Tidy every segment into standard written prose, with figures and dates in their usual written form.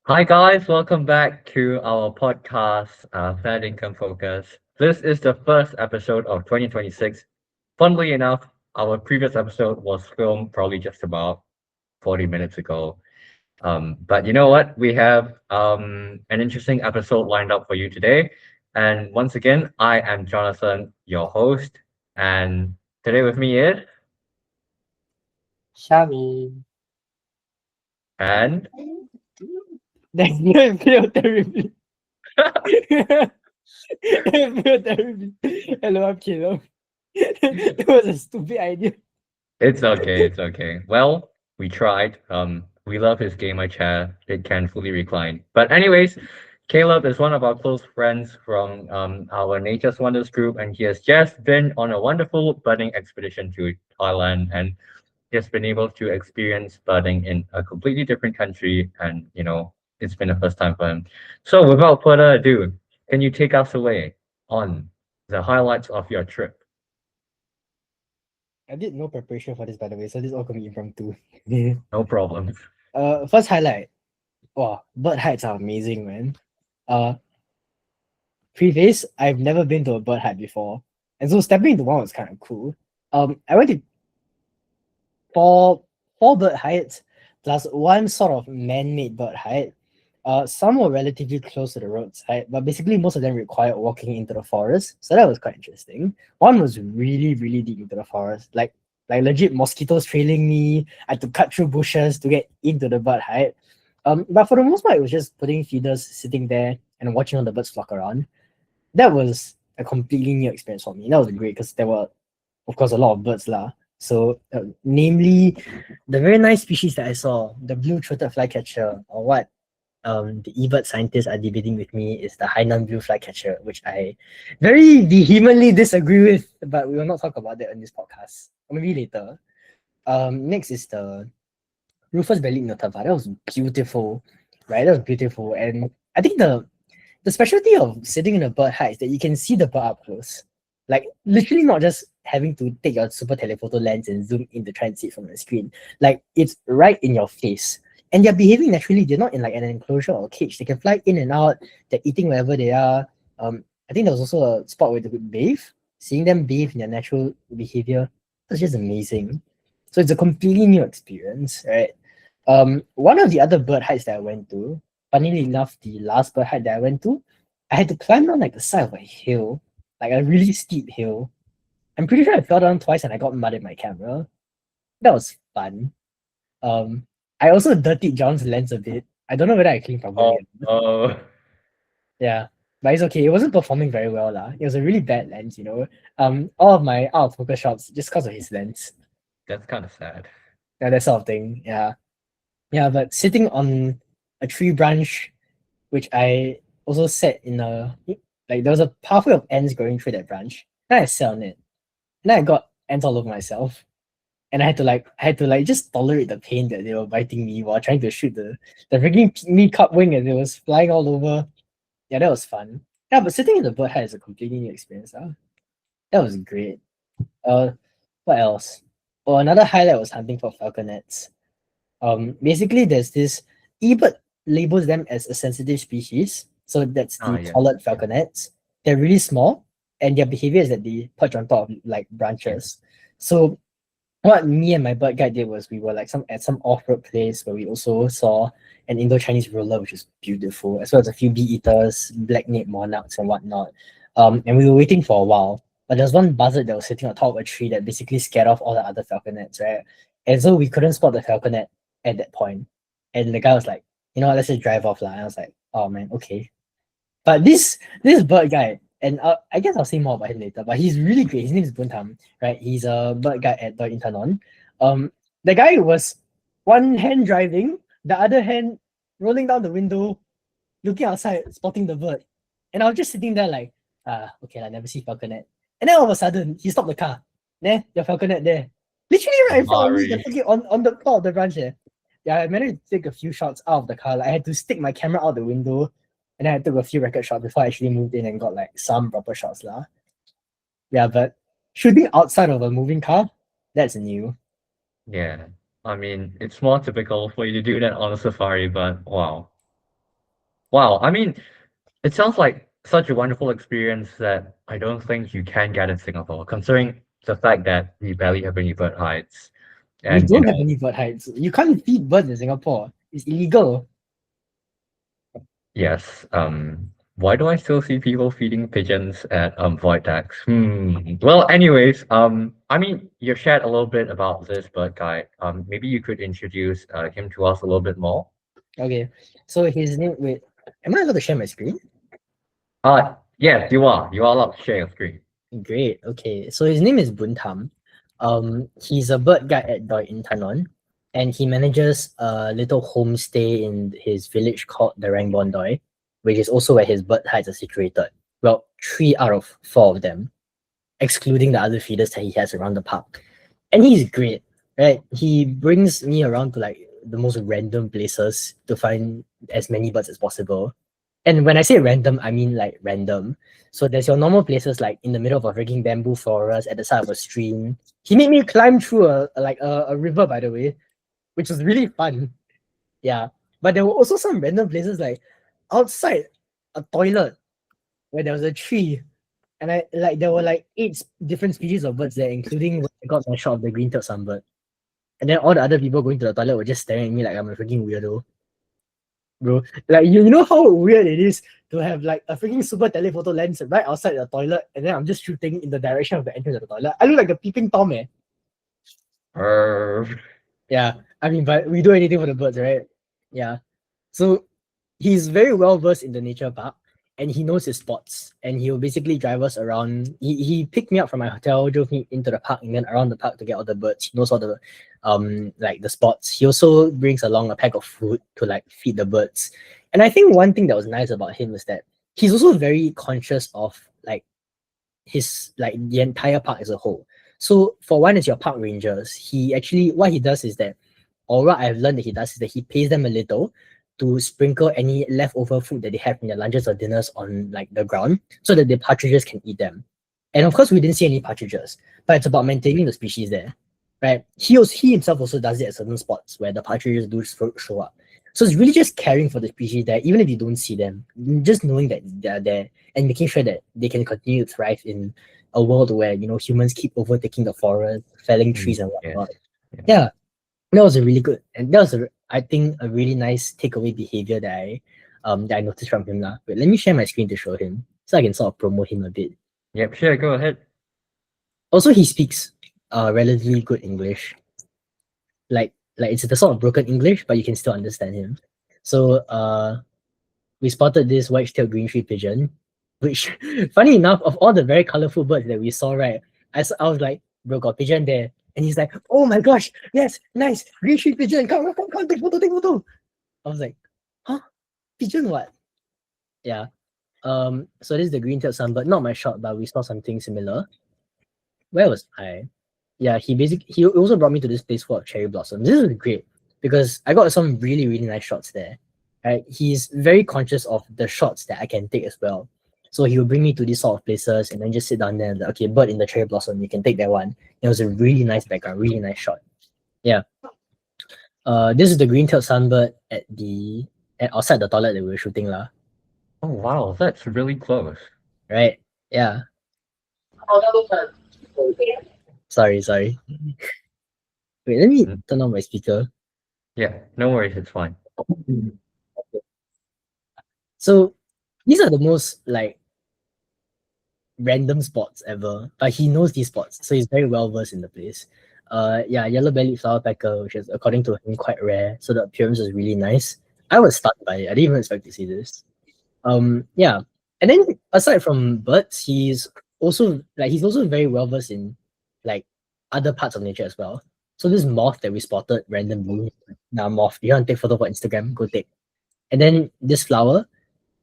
Hi guys, welcome back to our podcast, Fair Dinkum Focus. This is the first episode of 2026. Funnily enough, our previous episode was filmed probably just about 40 minutes ago. But you know what? We have an interesting episode lined up for you today. And once again, I am Jonathan, your host. And today with me is, Shami. and That's no feel terribly. It feel terribly. Hello, I'm Caleb. It was a stupid idea. it's okay, it's okay. Well, we tried. We love his gamer chair. It can fully recline. But anyways, Caleb is one of our close friends from our Nature's Wonders group, and he has just been on a wonderful birding expedition to Thailand, and he has been able to experience birding in a completely different country, and it's been a first time for him. So, without further ado, can you take us away on the highlights of your trip? I did no preparation for this, by the way, so this all gonna be impromptu. No problem. First highlight. Wow, bird hides are amazing, man. Uh, preface, I've never been to a bird hide before, and so stepping into one was kind of cool. I went to four bird hides plus one sort of man-made bird hide. Some were relatively close to the roadside, but basically most of them required walking into the forest. So that was quite interesting. One was really, really deep into the forest, like legit mosquitoes trailing me. I had to cut through bushes to get into the bird hide. But for the most part, it was just putting feeders, sitting there and watching all the birds flock around. That was a completely new experience for me. That was great because there were, of course, a lot of birds lah. So, namely, the very nice species that I saw, the blue-throated flycatcher, or what the eBird scientists are debating with me is the Hainan blue flycatcher, which I very vehemently disagree with, but we will not talk about that on this podcast. Or maybe later. Next is the Rufus bellied notava. That was beautiful, right? That was beautiful. And I think the specialty of sitting in a bird hide is that you can see the bird up close. Like literally not just having to take your super telephoto lens and zoom in to try and see it from the screen. Like it's right in your face. And they're behaving naturally. They're not in like an enclosure or cage. They can fly in and out. They're eating wherever they are. I think there was also a spot where they could bathe. Seeing them bathe in their natural behavior was just amazing. So it's a completely new experience, right? One of the other bird hides that I went to, funnily enough, the last bird hide that I went to, I had to climb down like the side of a hill, like a really steep hill. I'm pretty sure I fell down twice and I got mud in my camera. That was fun. I also dirtied John's lens a bit. I don't know whether I cleaned Oh, properly. oh, Yeah, but it's okay. It wasn't performing very well lah. It was a really bad lens, you know. All of my out of focus shots just because of his lens. that's kind of sad. Yeah, that sort of thing. Yeah, yeah. But sitting on a tree branch, which I also sat in a like there was a pathway of ants going through that branch. Then I sat on it. And then I got ants all over myself. And I had to just tolerate the pain that they were biting me while trying to shoot the freaking pygmy cup wing as it was flying all over. Yeah, that was fun. Yeah, but sitting in the bird hide is a completely new experience. That was great. Uh, what else? Oh, another highlight was hunting for falconets. Basically, there's this eBird labels them as a sensitive species. So that's Ah, the yeah, collared yeah, falconets. They're really small, and their behavior is that they perch on top of like yeah. branches. So what me and my bird guide did was we were like some off-road place where we also saw an Indo-Chinese ruler, which is beautiful, as well as a few bee eaters, black-naped monarchs and whatnot. And we were waiting for a while, but there was one buzzard that was sitting on top of a tree that basically scared off all the other falconets, right? And so we couldn't spot the falconet at that point. And the guy was like, you know what, let's just drive off lah. And I was like, oh man, okay. But this bird guy, and I guess I'll say more about him later, but he's really great. His name is Buntam, right? He's a bird guide at the Internon. The guy was one hand driving, the other hand rolling down the window, looking outside, spotting the bird. And I was just sitting there like, okay, I never see falconet. And then all of a sudden, he stopped the car. There, your falconet there. Literally right in front of me, Sorry. on the top of the branch there. Yeah, I managed to take a few shots out of the car. Like, I had to stick my camera out the window, and then I took a few record shots before I actually moved in and got like some proper shots lah. Yeah, but shooting outside of a moving car, that's new. Yeah. I mean, it's more typical for you to do that on a safari, but wow. Wow. I mean, it sounds like such a wonderful experience that I don't think you can get in Singapore, considering the fact that we barely have any bird hides. We And you don't have know, any bird hides. You can't feed birds in Singapore. It's illegal. yes. Why do I still see people feeding pigeons at void decks? Well, anyways, I mean, you shared a little bit about this bird guide. Maybe you could introduce him to us a little bit more. Okay. So his name, wait, am I allowed to share my screen? Yes, you are. You are allowed to share your screen. Great. Okay. So his name is Buntam. He's a bird guide at Doi in Tanon, and he manages a little homestay in his village called the Rangbon Doi, which is also where his bird hides are situated. Well, 3 out of 4 of them, excluding the other feeders that he has around the park. And he's great, right? He brings me around to like the most random places to find as many birds as possible. And when I say random, I mean like random. So there's your normal places like in the middle of a freaking bamboo forest at the side of a stream. He made me climb through a river, by the way, which was really fun. Yeah. But there were also some random places like outside a toilet where there was a tree. And I like there were like 8 different species of birds there, including when I got my shot of the green-tailed sunbird. And then all the other people going to the toilet were just staring at me like I'm a freaking weirdo. Bro. Like you know how weird it is to have like a freaking super telephoto lens right outside the toilet, and then I'm just shooting in the direction of the entrance of the toilet. I look like a peeping tom, eh? Uh, Yeah. I mean, but we do anything for the birds, right? Yeah. So he's very well versed in the nature park, and he knows his spots, and he'll basically drive us around. He picked me up from my hotel, drove me into the park, and then around the park to get all the birds. He knows all the like the spots. He also brings along a pack of food to like feed the birds. And I think one thing that was nice about him is that he's also very conscious of like his like the entire park as a whole. So for one is your park rangers. He actually what he does is that, or what I've learned that he does is that he pays them a little to sprinkle any leftover food that they have in their lunches or dinners on like the ground so that the partridges can eat them. And of course we didn't see any partridges, but it's about maintaining the species there. Right? He himself also does it at certain spots where the partridges do show up. So it's really just caring for the species there, even if you don't see them, just knowing that they're there and making sure that they can continue to thrive in a world where humans keep overtaking the forest, felling trees and yes. whatnot. Yeah. Yeah, that was a really good, and that was I think a really nice takeaway behavior that I noticed from him lah. Wait, let me share my screen to show him so I can sort of promote him a bit. Yep, sure, go ahead. Also, he speaks relatively good English. Like it's the sort of broken English, but you can still understand him. So we spotted this white-tailed green-tree pigeon, which funny enough, of all the very colorful birds that we saw, right? I was like, bro, got pigeon there. And he's like, oh my gosh, yes, nice, green-tree pigeon, come, take photo, take photo. I was like, huh? Pigeon what? Yeah. So this is the green-tailed sunbird, not my shot, but we saw something similar. Where was I? Yeah, he also brought me to this place full of cherry blossoms. This is great because I got some really, really nice shots there. Right? He's very conscious of the shots that I can take as well. So he will bring me to these sort of places and then just sit down there and like, okay, bird in the cherry blossom, you can take that one. It was a really nice background, really nice shot. Yeah. This is the green-tailed sunbird at outside the toilet that we were shooting lah. Oh wow, that's really close. Right? Yeah. Sorry. Wait, let me turn on my speaker. Yeah, no worries, it's fine. So these are the most like random spots ever, but he knows these spots, so he's very well versed in the place. Yeah, yellow-bellied flowerpecker, which is according to him quite rare, so the appearance is really nice. I was stunned by it. I didn't even expect to see this. Yeah, and then aside from birds, he's also very well versed in like other parts of nature as well. So this moth that we spotted randomly, now moth. You want to take photo for Instagram? Go take. And then this flower,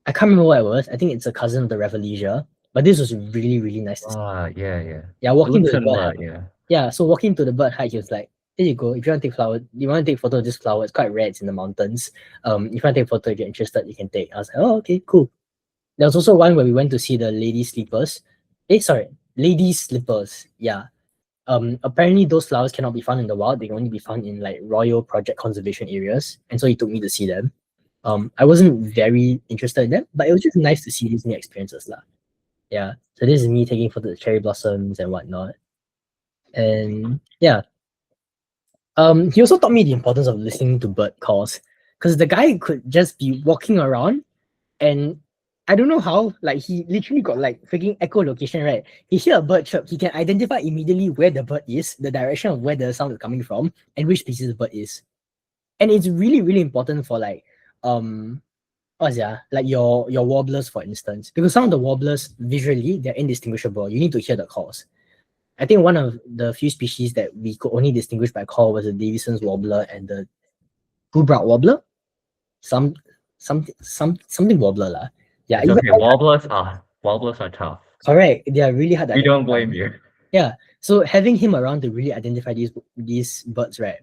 I can't remember what it was. I think it's a cousin of the Revolusia. But this was really, really nice to see. Yeah. Yeah, It walking looks to the bird similar, hut. yeah. Yeah, so walking to the bird hut, he was like, there you go. If you want to take flower, you want to take photo of this flower, it's quite rare, it's in the mountains. If you want to take a photo, if you're interested, you can take. I was like, oh, okay, cool. There was also one where we went to see the lady sleepers. Lady slippers. Yeah. Apparently those flowers cannot be found in the wild. They can only be found in like royal project conservation areas. And so he took me to see them. I wasn't very interested in them, but it was just nice to see these new experiences lah. Yeah. So this is me taking photos of cherry blossoms and whatnot. And yeah. He also taught me the importance of listening to bird calls. Because the guy could just be walking around and I don't know how, like he literally got like freaking echolocation, right? He hear a bird chirp, he can identify immediately where the bird is, the direction of where the sound is coming from, and which species the bird is. And it's really, really important for like what's that? Like your warblers, for instance. Because some of the warblers visually they're indistinguishable. You need to hear the calls. I think one of the few species that we could only distinguish by call was the Davison's warbler and the blue-browed warbler. Something warbler lah. Yeah, It's okay. Warblers are tough. correct. They are really hard to We don't identify. blame you. Yeah. So having him around to really identify these birds, right,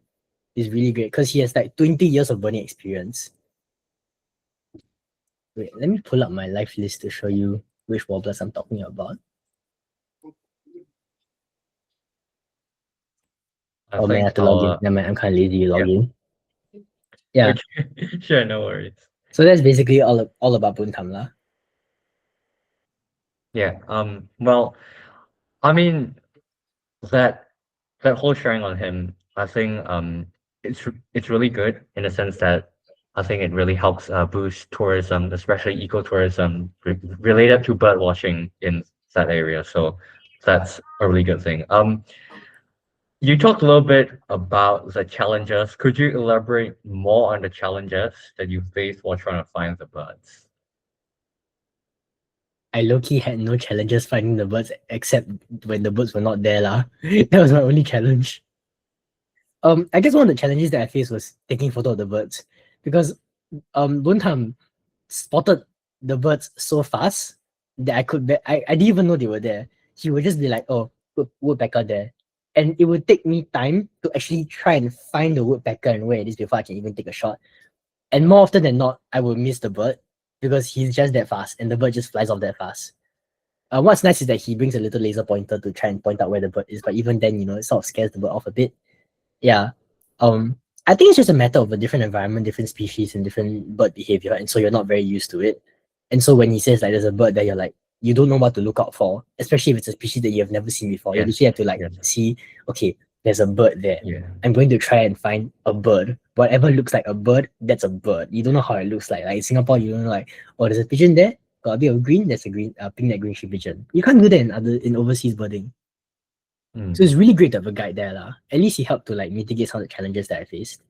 is really great because he has like 20 years of birding experience. Wait, let me pull up my live list to show you which warblers I'm talking about. Oh man, I have to log in. Never mind, I'm kind of lazy to log in. Yeah. Okay. Sure, no worries. So that's basically all about Buntam lah. Yeah. Well, I mean that whole sharing on him, I think it's really good in the sense that I think it really helps boost tourism, especially ecotourism related to bird watching in that area. So that's a really good thing. You talked a little bit about the challenges. Could you elaborate more on the challenges that you faced while trying to find the birds? I low-key had no challenges finding the birds except when the birds were not there lah. That was my only challenge. I guess one of the challenges that I faced was taking photo of the birds because Buntam spotted the birds so fast that I didn't even know they were there. He would just be like, oh, woodpecker there. And it would take me time to actually try and find the woodpecker and where it is before I can even take a shot. And more often than not, I would miss the bird because he's just that fast and the bird just flies off that fast. What's nice is that he brings a little laser pointer to try and point out where the bird is, but even then, it sort of scares the bird off a bit. Yeah. I think it's just a matter of a different environment, different species, and different bird behavior, and so you're not very used to it. And so when he says like there's a bird there, you're like, you don't know what to look out for, especially if it's a species that you have never seen before. You Yes, literally have to like yes. see, okay, there's a bird there. Yeah. I'm going to try and find a bird. Whatever looks like a bird, that's a bird. You don't know how it looks like. Like in Singapore, you don't know like, oh, there's a pigeon there, got a bit of green, that's a green pink green sheep pigeon. You can't do that in overseas birding. So it's really great to have a guide there lah. At least he helped to like mitigate some of the challenges that I faced.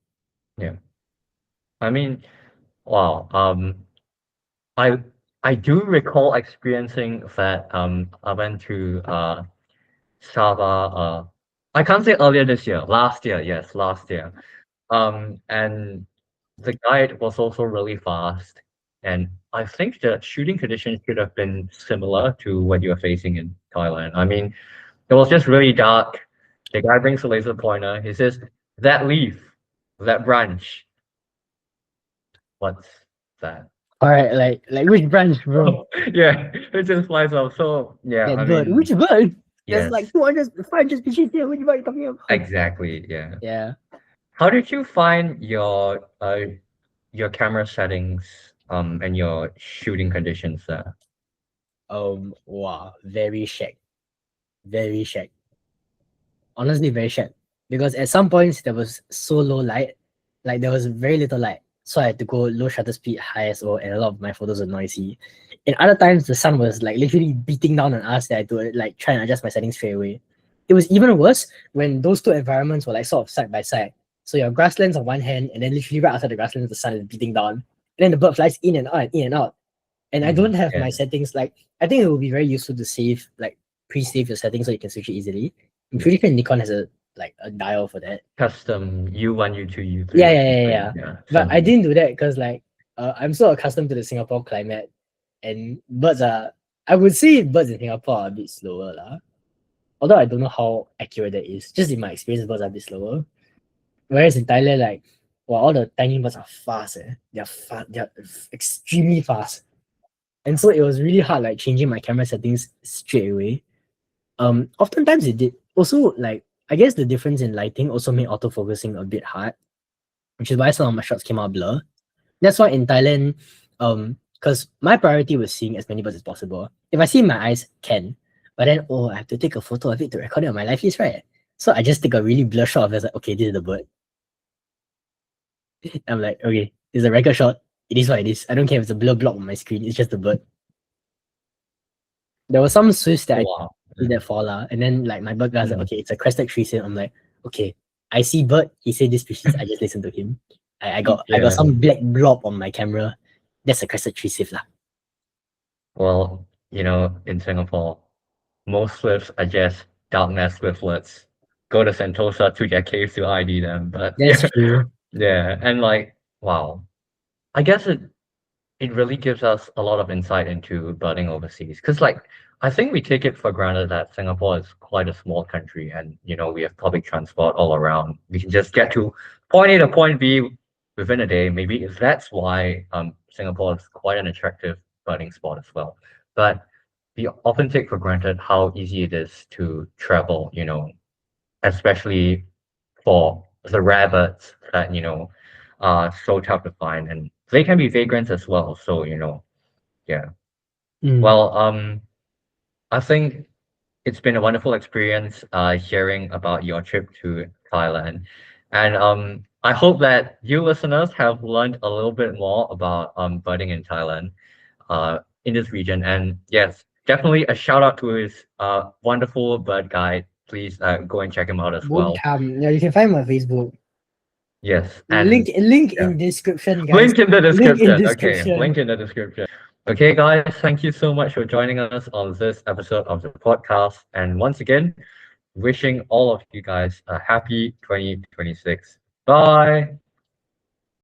Yeah. I mean, wow. I do recall experiencing that. I went to Sabah. I can't say earlier this year. Last year, yes, last year. And the guide was also really fast, and I think the shooting conditions should have been similar to what you are facing in Thailand. I mean, it was just really dark. The guy brings a laser pointer. He says, "That leaf, that branch. What's that?" All right, like which branch, bro? Yeah, it just flies off. So yeah, That I bird. mean, Which bird? yes, There's like 200, 500 species here. Which bird are you talking about? exactly. Yeah. Yeah. How did you find your camera settings and your shooting conditions there? Wow, very shack. Very shack. Honestly, very shack. Because at some points there was so low light, like there was very little light. So I had to go low shutter speed, high ISO, and a lot of my photos were noisy. And other times the sun was like literally beating down on us that I had to like try and adjust my settings straight away. It was even worse when those two environments were like sort of side by side. So your grasslands on one hand, and then literally right outside the grasslands, the sun is beating down. And then the bird flies in and out and in and out. And I don't have my settings like I think it would be very useful to save like pre-save your settings so you can switch it easily. I'm pretty sure Nikon has a dial for that. Custom U1, U2, U3. Yeah. But I didn't do that because like I'm so accustomed to the Singapore climate, and birds are. I would say birds in Singapore are a bit slower lah. Although I don't know how accurate that is. Just in my experience, birds are a bit slower. Whereas in Thailand, like, well, all the tiny birds are fast. They're fast. They're extremely fast. And so it was really hard, like changing my camera settings straight away. Oftentimes it did. Also, like I guess the difference in lighting also made autofocusing a bit hard, which is why some of my shots came out blur. That's why in Thailand, because my priority was seeing as many birds as possible. If I see my eyes, can, but then I have to take a photo of it to record it on my live feed, right? So I just take a really blur shot of it. Like, okay, this is the bird. I'm like, okay, it's a record shot. It is what it is. I don't care if it's a blur block on my screen. It's just a bird. There were some Swifts that I Wow. did that for lah, and then like my bird guy was like, Mm. okay, it's a crested tree I'm like, okay, I see bird. He said this species. I just listen to him. I got Yeah. some black blob on my camera. That's a crested tree lah. Well, in Singapore, most Swifts are just darkness Swiftlets. Go to Sentosa to their caves to ID them. But That's true. yeah, and like, wow. I guess it really gives us a lot of insight into birding overseas. Because, like, I think we take it for granted that Singapore is quite a small country and, we have public transport all around. We can just get to point A to point B within a day. Maybe that's why Singapore is quite an attractive birding spot as well. But we often take for granted how easy it is to travel, especially for the rabbits that, are so tough to find. And they can be vagrants as well. So, yeah. Mm. Well, I think it's been a wonderful experience hearing about your trip to Thailand. And I hope that you listeners have learned a little bit more about birding in Thailand in this region. And yes, definitely a shout out to his wonderful bird guide. Please go and check him out as Boom well. cam. Yeah, you can find my Facebook. Yes, Link and link yeah. in description, guys. Link in the Link in description. Okay, description. link in the description. Okay, guys, thank you so much for joining us on this episode of the podcast. And once again, wishing all of you guys a happy 2026. Bye.